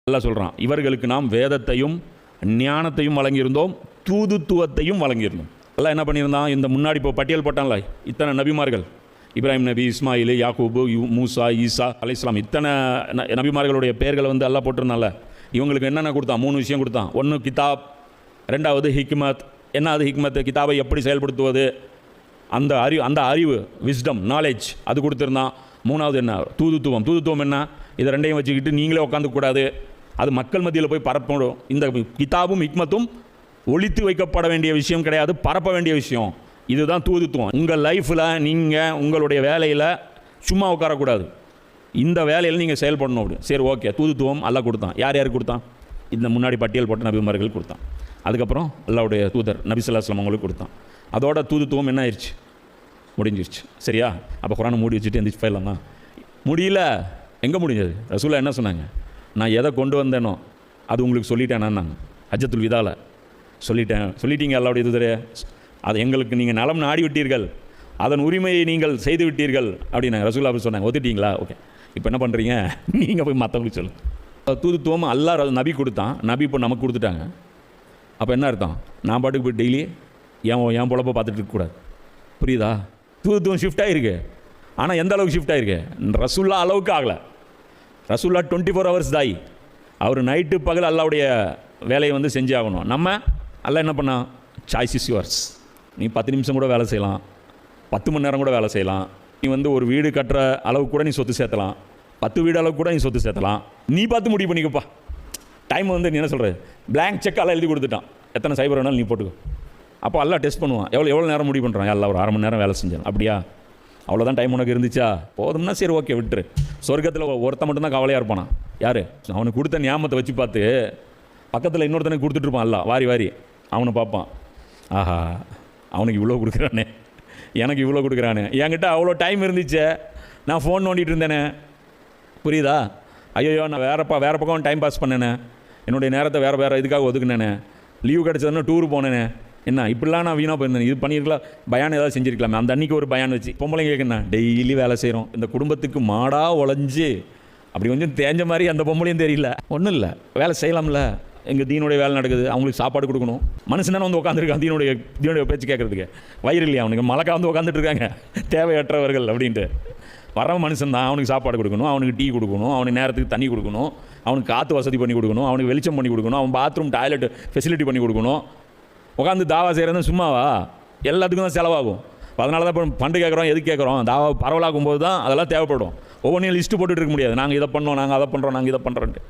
நல்லா சொல்கிறான், இவர்களுக்கு நாம் வேதத்தையும் ஞானத்தையும் வழங்கியிருந்தோம், தூதுத்துவத்தையும் வழங்கியிருந்தோம். எல்லாம் என்ன பண்ணியிருந்தான், இந்த முன்னாடி இப்போ பட்டியல் போட்டான்ல இத்தனை நபிமார்கள், இப்ராஹிம் நபி, இஸ்மாயில், யாக்கூபு, மூசா, ஈசா அலைஹிஸ்ஸலாம், இத்தனை நபிமார்களுடைய பெயர்களை வந்து எல்லாம் போட்டிருந்தான்ல. இவங்களுக்கு என்னென்ன கொடுத்தான்? 3 விஷயம் கொடுத்தான். ஒன்று கிதாப், ரெண்டாவது ஹிக்மத். என்ன அது ஹிக்மத்? கிதாபை எப்படி செயல்படுத்துவது, அந்த அறிவு, விஸ்டம், நாலேஜ், அது கொடுத்துருந்தான். மூணாவது என்ன? தூதுத்துவம். தூதுத்துவம் என்ன? இதை ரெண்டையும் வச்சுக்கிட்டு நீங்களே உட்காந்துக்கூடாது, அது மக்கள் மத்தியில் போய் பரப்பணும். இந்த கிதாபும் ஹிக்மத்தும் ஒழித்து வைக்கப்பட வேண்டிய விஷயம் கிடையாது, பரப்ப வேண்டிய விஷயம். இதுதான் தூதுத்துவம். உங்கள் லைஃப்பில் நீங்கள் உங்களுடைய வேலையில் சும்மா உட்காரக்கூடாது, இந்த வேலையில் நீங்கள் செயல்படணும். அப்படி சரி, ஓகே. தூதுத்துவம் அல்லாஹ் கொடுத்தான். யார் யாருக்கு கொடுத்தான்? இந்த முன்னாடி பட்டியல் போட்ட நபிமார்கள் கொடுத்தான். அதுக்கப்புறம் அல்லாஹ்வுடைய தூதர் நபி ஸல்லல்லாஹு அலைஹி வஸல்லம் அவங்களுக்கு கொடுத்தான். அதோட தூதுத்துவம் என்ன ஆயிடுச்சு? முடிஞ்சிருச்சு. சரியா? அப்போ குரானை மூடி வச்சுட்டு எந்திரிச்சு போயிடலாமா? முடியல. எங்கே முடிஞ்சது? ரசூலா என்ன சொன்னாங்க? நான் எதை கொண்டு வந்தேனோ அது உங்களுக்கு சொல்லிட்டேனாங்க. ஹஜ்ஜத்துல் விதால சொல்லிட்டீங்க அல்லாஹ்வுடைய தூதரே, அது எங்களுக்கு நீங்கள் நலம் நாடி விட்டீர்கள், அதன் உரிமையை நீங்கள் செய்து விட்டீர்கள் அப்படின்னு ரசூலா சொன்னாங்க. ஒத்துட்டீங்களா? ஓகே. இப்போ என்ன பண்ணுறீங்க? நீங்கள் போய் மற்றவங்களுக்கு சொல்லுங்கள். தூதுத்துவம் அல்லாஹ் நபி கொடுத்தான், நபி இப்போ நமக்கு கொடுத்துட்டாங்க. அப்போ என்ன அர்த்தம்? நான் பாட்டுக்கு போய் டெய்லி என் பொழப்பை பார்த்துட்டு இருக்கக்கூடாது. புரியுதா? தூதுத்துவம் ஷிஃப்ட் ஆகிருக்கு. ஆனால் எந்த அளவுக்கு ஷிஃப்ட் ஆகிருக்கு? ரசூல்லா அளவுக்கு ஆகலை. ரசூல்லா 24 hours தாய். அவர் நைட்டு பகல் அல்லாவுடைய வேலையை வந்து செஞ்சு ஆகணும். நம்ம அல்ல என்ன பண்ணால், சாய்ஸ் இஸ் யுவர்ஸ். நீ 10 நிமிஷம் கூட வேலை செய்யலாம், 10 மணி நேரம் கூட வேலை செய்யலாம். நீ வந்து ஒரு வீடு கட்டுற அளவுக்கு கூட நீ சொத்து சேர்த்தலாம், 10 வீடு அளவுக்கு கூட நீ சொத்து சேர்த்தலாம். நீ பார்த்து முடிவு பண்ணிக்கப்பா. டைம் வந்து நீ என்ன சொல்கிற, பிளாங்க் செக் எல்லாம் எழுதி கொடுத்துட்டான், எத்தனை சைபர் வேணாலும் நீ போட்டுக்கோ. அப்போ எல்லாம் டெஸ்ட் பண்ணுவான், எவ்வளோ நேரம் முடிவு பண்ணுறான். எல்லாம் ஒரு 1/2 மணி நேரம் வேலை செஞ்சான். அப்படியா? அவ்வளோதான் டைம் உனக்கு இருந்துச்சா? போதும்னா சரி, ஓகே, விட்டுரு. சொர்க்கத்தில் ஒருத்த மட்டும்தான் கவலையாக இருப்பானா? யார்? அவனுக்கு கொடுத்த ஞாபகத்தை வச்சு பார்த்து பக்கத்தில் இன்னொருத்தனுக்கு கொடுத்துட்ருப்பான். அல்ல வாரி வாரி அவனை பார்ப்பான். ஆஹா, அவனுக்கு இவ்வளோ கொடுக்குறானே, எனக்கு இவ்வளோ கொடுக்குறானே, என்கிட்ட அவ்வளோ டைம் இருந்துச்சு, நான் ஃபோன் நோண்டிகிட்டு இருந்தேனே. புரியுதா? ஐயோ, நான் வேறு பக்கம் டைம் பாஸ் பண்ணேனே, என்னுடைய நேரத்தை வேறு இதுக்காக ஒதுக்குனேனே, லீவு கிடச்சதுன்னா டூர் போனேனே, என்ன இப்படிலாம் நான் வீணாக போயிருந்தேன். இது பண்ணியிருக்கலாம், பயான் ஏதாவது செஞ்சுருக்கலாமே. அந்த அன்றைக்கி ஒரு பயான் வச்சு பொம்பளைங்க கேட்குண்ணா, டெய்லி வேலை செய்கிறோம், இந்த குடும்பத்துக்கு மாடாக உழைஞ்சி அப்படி கொஞ்சம் தேஞ்ச மாதிரி அந்த பொம்பளையும் தெரியல. ஒன்றும் இல்லை, வேலை செய்யலாம்ல. எங்கள் தீனுடைய வேலை நடக்குது, அவங்களுக்கு சாப்பாடு கொடுக்கணும். மனுஷன் தானே வந்து உட்காந்துருக்கான் தீனுடைய பேச்சு கேட்குறதுக்கு. வயிறு இல்லையா அவனுக்கு? மலக்கா வந்து உட்காந்துட்டு இருக்காங்க தேவையற்றவர்கள் அப்படின்ட்டு. வர மனுஷன் தான், அவனுக்கு சாப்பாடு கொடுக்கணும், அவனுக்கு டீ கொடுக்கணும், அவனுக்கு நேரத்துக்கு தண்ணி கொடுக்கணும், அவனுக்கு காற்று வசதி பண்ணி கொடுக்கணும், அவனுக்கு வெளிச்சம் பண்ணி கொடுக்கணும், அவன் பாத்ரூம் டாய்லெட் ஃபெசிலிட்டி பண்ணி கொடுக்கணும். உட்காந்து தாவா செய்கிறது சும்மாவா? எல்லாத்துக்கும் தான் செலவாகும். அதனால தான் இப்போ ஃபண்டு கேட்குறோம். எதுக்கு கேட்குறோம்? தாவா பரவலாகும் போது தான் அதெல்லாம் தேவைப்படும். ஒவ்வொன்றையும் லிஸ்ட்டு போட்டுட்டு இருக்க முடியாது. நாங்கள் இதை பண்ணோம், நாங்கள் அதை பண்ணுறோம், நாங்கள் இதை பண்ணுறோன்ட்டு.